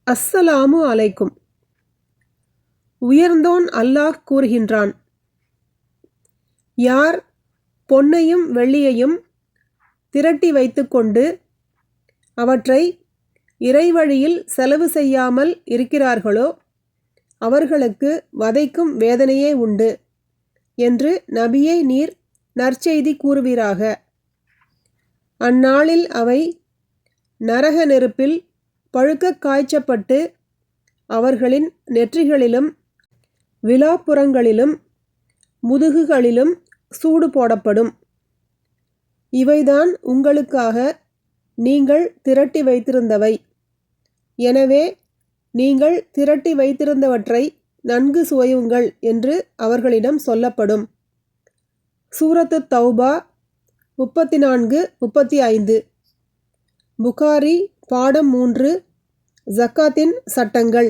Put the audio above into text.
அஸ்ஸலாமு அலைக்கும். உயர்ந்தோன் அல்லாஹ் கூறுகின்றான், யார் பொன்னையும் வெள்ளியையும் திரட்டி வைத்துக்கொண்டு அவற்றை இறைவழியில் செலவு செய்யாமல் இருக்கிறார்களோ அவர்களுக்கு வதைக்கும் வேதனையே உண்டு என்று நபியை நீர் நற்செய்தி கூறுவீராக. அந்நாளில் அவை நரக நெருப்பில் பழுக்கக் காய்ச்சப்பட்டு அவர்களின் நெற்றிகளிலும் விலாப்புறங்களிலும் முதுகுகளிலும் சூடு போடப்படும். இவைதான் உங்களுக்காக நீங்கள் திரட்டி வைத்திருந்தவை. எனவே நீங்கள் திரட்டி வைத்திருந்தவற்றை நன்கு சுவையுங்கள் என்று அவர்களிடம் சொல்லப்படும். சூரத்து தௌபா 34-35. புகாரி பாடம் 3 ஜக்காத்தின் சட்டங்கள்.